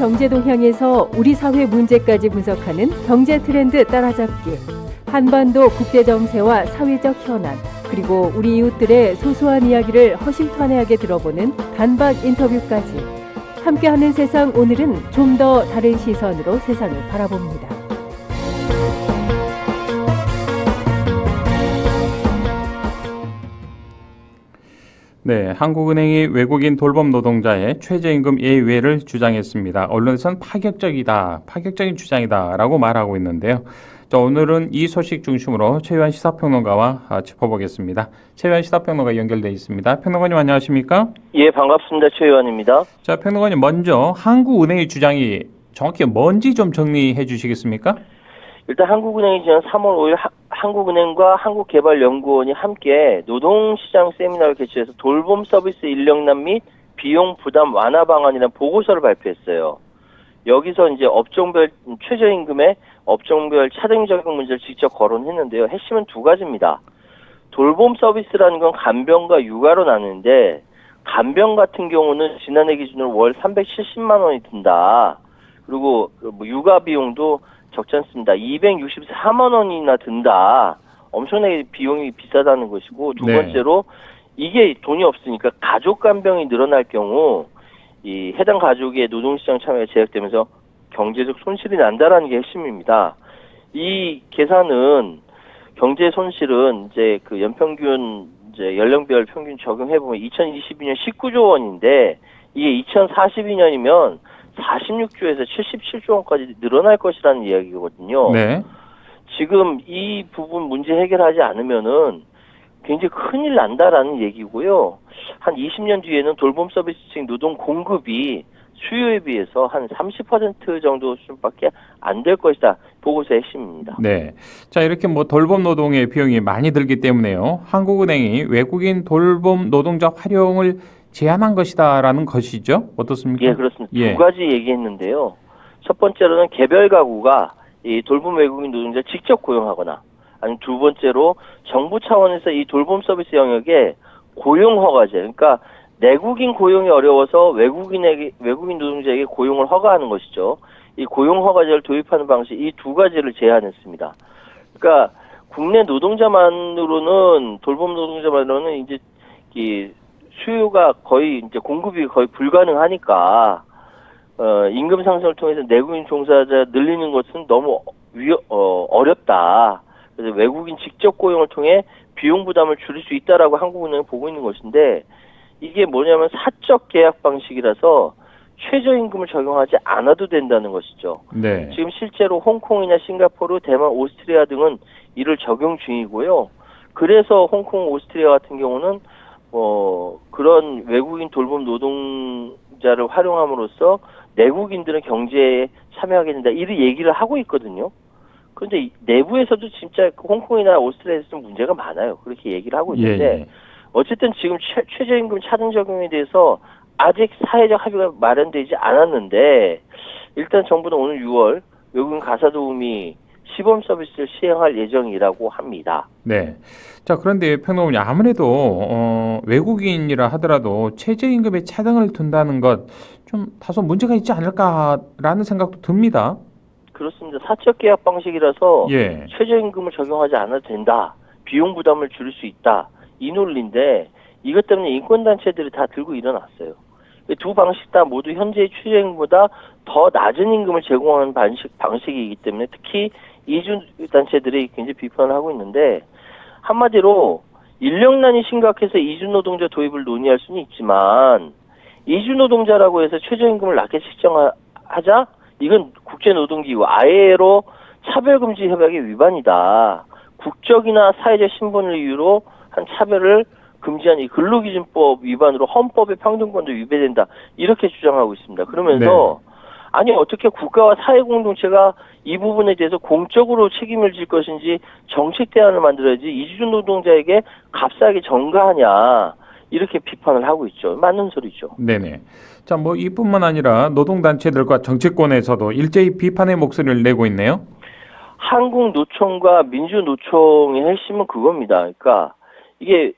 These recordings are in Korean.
경제 동향에서 우리 사회 문제까지 분석하는 경제 트렌드 따라잡기. 한반도 국제 정세와 사회적 현안, 그리고 우리 이웃들의 소소한 이야기를 허심탄회하게 들어보는 단박 인터뷰까지. 함께하는 세상, 오늘은 좀 더 다른 시선으로 세상을 바라봅니다. 네, 한국은행이 외국인 돌봄 노동자의 최저임금 예외를 주장했습니다. 언론에서는 파격적인 주장이다라고 말하고 있는데요. 자, 오늘은 이 소식 중심으로 최유한 시사평론가와 짚어보겠습니다. 최유한 시사평론가 연결돼 있습니다. 평론가님 안녕하십니까? 예, 반갑습니다. 최유한입니다. 자, 평론가님 먼저 한국은행의 주장이 정확히 뭔지 좀 정리해 주시겠습니까? 일단 한국은행이 지난 3월 5일 한국은행과 한국개발연구원이 함께 노동시장 세미나를 개최해서 돌봄 서비스 인력난 및 비용 부담 완화 방안이라는 보고서를 발표했어요. 여기서 이제 업종별 최저임금의 업종별 차등 적용 문제를 직접 거론했는데요. 핵심은 두 가지입니다. 돌봄 서비스라는 건 간병과 육아로 나누는데, 간병 같은 경우는 지난해 기준으로 월 370만 원이 든다. 그리고 육아 비용도 적지 않습니다. 264만 원이나 든다. 엄청나게 비용이 비싸다는 것이고, 두 번째로 이게 돈이 없으니까 가족 간병이 늘어날 경우 이 해당 가족의 노동시장 참여가 제약되면서 경제적 손실이 난다라는 게 핵심입니다. 이 계산은 경제 손실은 이제 그 연평균 이제 연령별 평균 적용해 보면 2022년 19조 원인데 이게 2042년이면 46조에서 77조 원까지 늘어날 것이라는 이야기거든요. 네. 지금 이 부분 문제 해결하지 않으면은 굉장히 큰일 난다라는 얘기고요. 한 20년 뒤에는 돌봄 서비스층 노동 공급이 수요에 비해서 한 30% 정도 수준밖에 안 될 것이다. 보고서의 핵심입니다. 네. 자, 이렇게 돌봄 노동의 비용이 많이 들기 때문에요. 한국은행이 외국인 돌봄 노동자 활용을 제한한 것이다라는 것이죠. 어떻습니까? 예, 그렇습니다. 두 가지 얘기했는데요. 첫 번째로는 개별 가구가 이 돌봄 외국인 노동자 직접 고용하거나, 아니면 두 번째로 정부 차원에서 이 돌봄 서비스 영역에 고용 허가제, 그러니까 내국인 고용이 어려워서 외국인 노동자에게 고용을 허가하는 것이죠. 이 고용 허가제를 도입하는 방식, 이 두 가지를 제한했습니다. 그러니까 국내 노동자만으로는, 돌봄 노동자만으로는 이제 이 수요가 거의 이제 공급이 거의 불가능하니까 임금 상승을 통해서 내국인 종사자 늘리는 것은 너무 어렵다. 그래서 외국인 직접 고용을 통해 비용 부담을 줄일 수 있다라고 한국은행은 보고 있는 것인데, 이게 뭐냐면 사적 계약 방식이라서 최저임금을 적용하지 않아도 된다는 것이죠. 네. 지금 실제로 홍콩이나 싱가포르, 대만, 오스트리아 등은 이를 적용 중이고요. 그래서 홍콩, 오스트리아 같은 경우는 그런 외국인 돌봄 노동자를 활용함으로써 내국인들은 경제에 참여하게 된다, 이런 얘기를 하고 있거든요. 그런데 내부에서도 진짜 홍콩이나 오스트리아에서 문제가 많아요. 그렇게 얘기를 하고 있는데, 어쨌든 지금 최저임금 차등 적용에 대해서 아직 사회적 합의가 마련되지 않았는데, 일단 정부는 오늘 6월 외국인 가사도우미 시범 서비스를 시행할 예정이라고 합니다. 네. 자, 그런데 평론가님, 아무래도 외국인이라 하더라도 최저임금에 차등을 둔다는 것 좀 다소 문제가 있지 않을까라는 생각도 듭니다. 그렇습니다. 사적 계약 방식이라서 예. 최저임금을 적용하지 않아도 된다, 비용 부담을 줄일 수 있다, 이 논리인데, 이것 때문에 인권단체들이 다 들고 일어났어요. 두 방식 다 모두 현재의 최저임금보다 더 낮은 임금을 제공하는 방식이기 때문에 특히 이주단체들이 굉장히 비판을 하고 있는데, 한마디로 인력난이 심각해서 이주노동자 도입을 논의할 수는 있지만, 이주노동자라고 해서 최저임금을 낮게 책정하자? 이건 국제노동기구 ILO 차별금지 협약의 위반이다. 국적이나 사회적 신분을 이유로 한 차별을 금지한 이 근로기준법 위반으로 헌법의 평등권도 위배된다, 이렇게 주장하고 있습니다. 그러면서 아니 어떻게 국가와 사회공동체가 이 부분에 대해서 공적으로 책임을 질 것인지 정책 대안을 만들어야지 이주 노동자에게 값싸게 전가하냐, 이렇게 비판을 하고 있죠. 맞는 소리죠. 네네. 자, 이뿐만 아니라 노동단체들과 정치권에서도 일제히 비판의 목소리를 내고 있네요. 한국노총과 민주노총의 핵심은 그겁니다. 그러니까 이게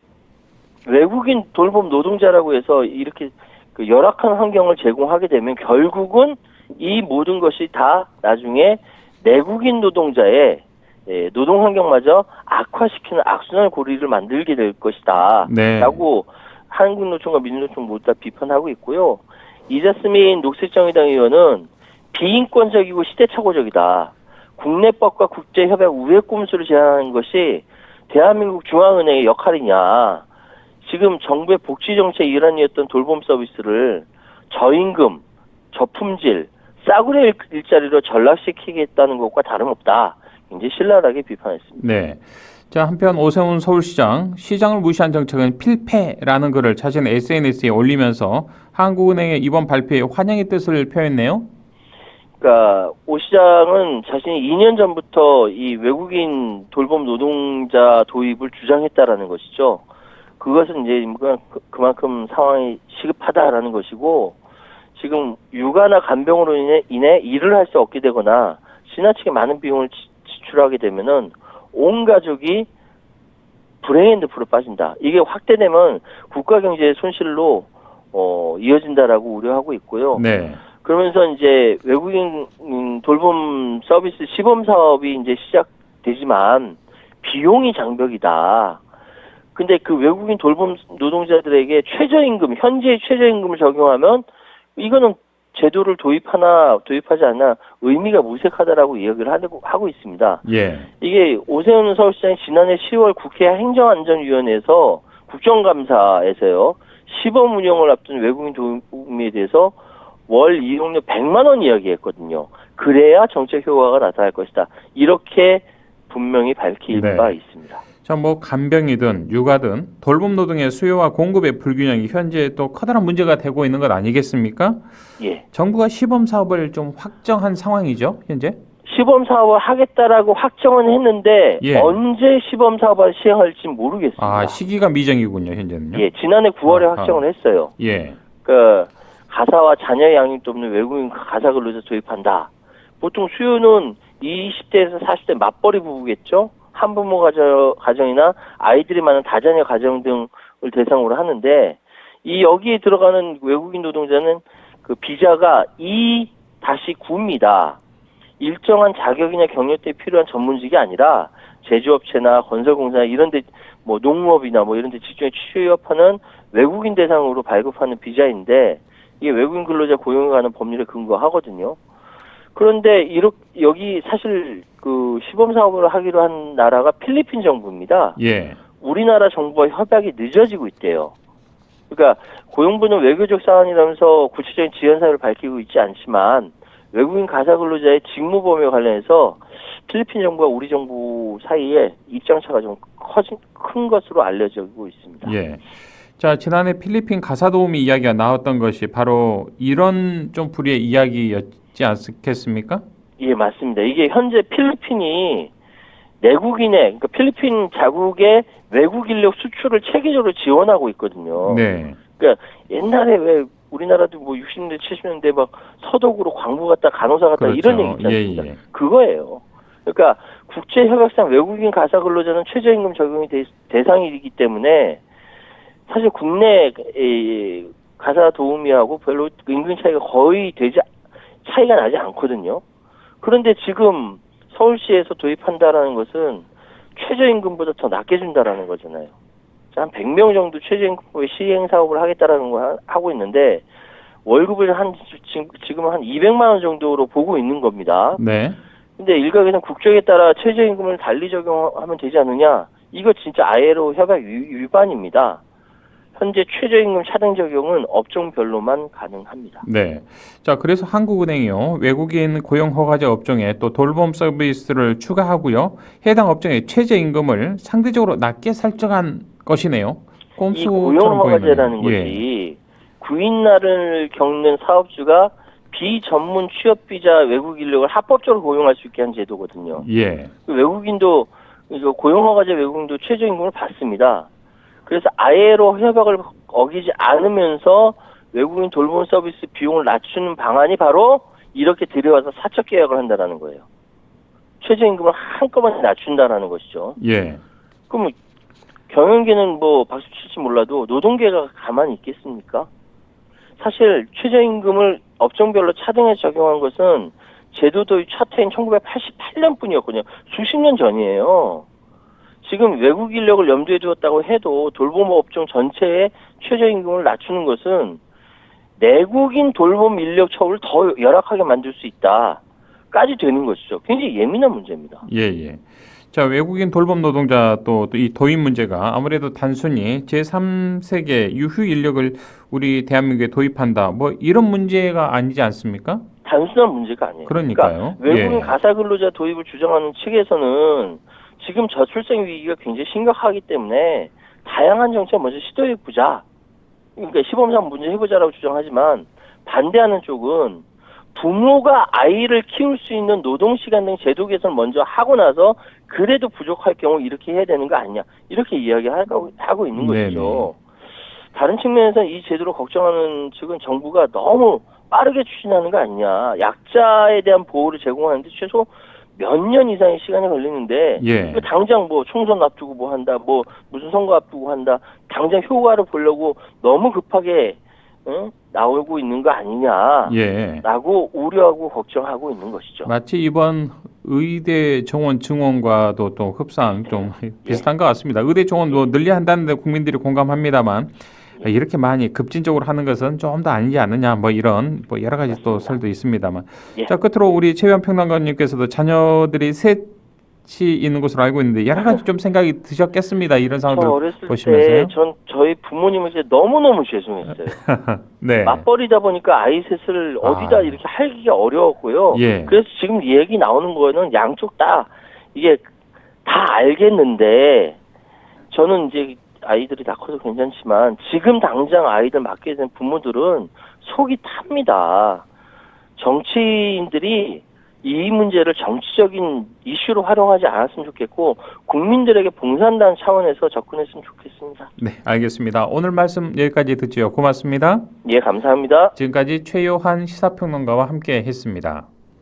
외국인 돌봄 노동자라고 해서 이렇게 그 열악한 환경을 제공하게 되면 결국은 이 모든 것이 다 나중에 내국인 노동자의 노동 환경마저 악화시키는 악순환 고리를 만들게 될 것이다. 네. 라고 한국노총과 민주노총 모두 다 비판하고 있고요. 이자스민 녹색정의당 의원은 비인권적이고 시대착오적이다. 국내법과 국제협약 우회 꼼수를 제안하는 것이 대한민국 중앙은행의 역할이냐. 지금 정부의 복지정책의 일환이었던 돌봄 서비스를 저임금, 저품질, 싸구려 일자리로 전락시키겠다는 것과 다름없다. 굉장히 신랄하게 비판했습니다. 네. 자, 한편 오세훈 서울시장, 시장을 무시한 정책은 필패라는 글을 자신의 SNS에 올리면서 한국은행의 이번 발표에 환영의 뜻을 표했네요. 그러니까 오 시장은 자신이 2년 전부터 이 외국인 돌봄 노동자 도입을 주장했다라는 것이죠. 그것은 이제 그만큼 상황이 시급하다라는 것이고, 지금 육아나 간병으로 인해 일을 할 수 없게 되거나 지나치게 많은 비용을 지출하게 되면은 온 가족이 불행핸드풀에 빠진다. 이게 확대되면 국가 경제의 손실로 이어진다라고 우려하고 있고요. 네. 그러면서 이제 외국인 돌봄 서비스 시범 사업이 이제 시작되지만 비용이 장벽이다. 근데 그 외국인 돌봄 노동자들에게 최저임금, 현재의 최저임금을 적용하면 이거는 제도를 도입하지 않나 의미가 무색하다라고 이야기를 하고 있습니다. 예. 이게 오세훈 서울시장이 지난해 10월 국회 행정안전위원회에서 국정감사에서요, 시범 운영을 앞둔 외국인 도움에 대해서 월 이용료 100만 원 이야기했거든요. 그래야 정책 효과가 나타날 것이다. 이렇게 분명히 밝힌 네. 바 있습니다. 자, 뭐 간병이든 육아든 돌봄 노동의 수요와 공급의 불균형이 현재 또 커다란 문제가 되고 있는 것 아니겠습니까? 예. 정부가 시범 사업을 좀 확정한 상황이죠, 현재? 시범 사업을 하겠다라고 확정은 했는데 예. 언제 시범 사업을 시행할지 모르겠습니다. 아, 시기가 미정이군요, 현재는요. 예, 지난해 9월에 아하. 확정을 했어요. 예. 그 가사와 자녀 양육도 없는 외국인 가사 근로자 도입한다. 보통 수요는 20대에서 40대 맞벌이 부부겠죠. 한부모 가정이나 아이들이 많은 다자녀 가정 등을 대상으로 하는데, 이 여기에 들어가는 외국인 노동자는 그 비자가 E-9입니다. 일정한 자격이나 경력 때문에 필요한 전문직이 아니라 제조업체나 건설공사나 이런데 뭐 농업이나 뭐 이런데 직종에 취업하는 외국인 대상으로 발급하는 비자인데, 이게 외국인 근로자 고용에 관한 법률에 근거하거든요. 그런데 여기 사실 그 시범 사업을 하기로 한 나라가 필리핀 정부입니다. 예. 우리나라 정부와 협약이 늦어지고 있대요. 그러니까 고용부는 외교적 사안이라면서 구체적인 지원 사유를 밝히고 있지 않지만 외국인 가사 근로자의 직무 범위와 관련해서 필리핀 정부와 우리 정부 사이에 입장차가 좀 큰 것으로 알려지고 있습니다. 예. 자, 지난해 필리핀 가사 도우미 이야기가 나왔던 것이 바로 이런 좀 불의의 이야기였지 않겠습니까? 예, 맞습니다. 이게 현재 필리핀이 내국인의, 그러니까 필리핀 자국의 외국 인력 수출을 체계적으로 지원하고 있거든요. 네. 그러니까 옛날에 왜 우리나라도 뭐 60년대, 70년대 막 서독으로 광부 갔다 간호사 갔다 그렇죠. 이런 얘기 있지 않습니까? 예. 그거예요. 그러니까 국제협약상 외국인 가사 근로자는 최저임금 적용이 대상이기 때문에 사실 국내 가사 도우미하고 별로 임금 차이가 거의 차이가 나지 않거든요. 그런데 지금 서울시에서 도입한다라는 것은 최저임금보다 더 낮게 준다라는 거잖아요. 한 100명 정도 최저임금법의 시행 사업을 하겠다라는 거 하고 있는데 월급을 지금 한 200만 원 정도로 보고 있는 겁니다. 네. 근데 일각에서는 국적에 따라 최저임금을 달리 적용하면 되지 않느냐? 이거 진짜 ILO 협약 위반입니다. 현재 최저임금 차등 적용은 업종별로만 가능합니다. 네. 자, 그래서 한국은행이요, 외국인 고용 허가제 업종에 또 돌봄 서비스를 추가하고요, 해당 업종의 최저임금을 상대적으로 낮게 설정한 것이네요. 이 고용 허가제라는 것이 구인날을 겪는 사업주가 비전문 취업 비자 외국 인력을 합법적으로 고용할 수 있게 한 제도거든요. 예. 외국인도 이거 고용 허가제 외국인도 최저임금을 받습니다. 그래서 ILO 협약을 어기지 않으면서 외국인 돌봄 서비스 비용을 낮추는 방안이 바로 이렇게 들여와서 사적 계약을 한다라는 거예요. 최저임금을 한꺼번에 낮춘다라는 것이죠. 예. 그럼 경영계는 뭐 박수 칠지 몰라도 노동계가 가만히 있겠습니까? 사실 최저임금을 업종별로 차등해서 적용한 것은 제도 도입 첫 해인 1988년뿐이었거든요. 수십 년 전이에요. 지금 외국 인력을 염두에 두었다고 해도 돌봄 업종 전체의 최저임금을 낮추는 것은 내국인 돌봄 인력 처우를 더 열악하게 만들 수 있다까지 되는 것이죠. 굉장히 예민한 문제입니다. 예. 자, 외국인 돌봄 노동자 또 이 도입 문제가 아무래도 단순히 제3세계 유휴 인력을 우리 대한민국에 도입한다. 뭐 이런 문제가 아니지 않습니까? 단순한 문제가 아니에요. 그러니까요. 그러니까 외국인 예. 가사 근로자 도입을 주장하는 측에서는 지금 저출생 위기가 굉장히 심각하기 때문에 다양한 정책을 먼저 시도해보자. 그러니까 시범상 문제 해보자라고 주장하지만 반대하는 쪽은 부모가 아이를 키울 수 있는 노동시간 등 제도 개선을 먼저 하고 나서 그래도 부족할 경우 이렇게 해야 되는 거 아니냐. 이렇게 이야기하고 있는 것이죠. 다른 측면에서 이 제도를 걱정하는 측은 정부가 너무 빠르게 추진하는 거 아니냐. 약자에 대한 보호를 제공하는데 최소 몇 년 이상의 시간이 걸리는데 예. 당장 뭐 총선 앞두고 뭐 한다. 뭐 무슨 선거 앞두고 한다. 당장 효과를 보려고 너무 급하게 나오고 있는 거 아니냐라고 예. 우려하고 걱정하고 있는 것이죠. 마치 이번 의대 정원 증원과도 또 흡사한 좀 비슷한 것 같습니다. 의대 정원도 늘려야 한다는데 국민들이 공감합니다만 이렇게 많이 급진적으로 하는 것은 좀 더 아니지 않느냐 뭐 이런 뭐 여러 가지 또 설도 있습니다만 예. 자 끝으로 우리 최유한 평론가님께서도 자녀들이 셋이 있는 것으로 알고 있는데 여러 가지 좀 생각이 드셨겠습니다. 이런 저 상황들 어렸을 보시면서요. 때 저희 부모님에게 너무너무 죄송했어요. 네. 맞벌이다 보니까 아이 셋을 어디다 이렇게 할기가 어려웠고요. 예. 그래서 지금 이 얘기 나오는 거는 양쪽 다 이게 다 알겠는데 저는 이제 아이들이 다 커도 괜찮지만 지금 당장 아이들 맡게 된 부모들은 속이 탑니다. 정치인들이 이 문제를 정치적인 이슈로 활용하지 않았으면 좋겠고 국민들에게 봉사한다는 차원에서 접근했으면 좋겠습니다. 네, 알겠습니다. 오늘 말씀 여기까지 듣지요. 고맙습니다. 예, 감사합니다. 지금까지 최요한 시사평론가와 함께 했습니다.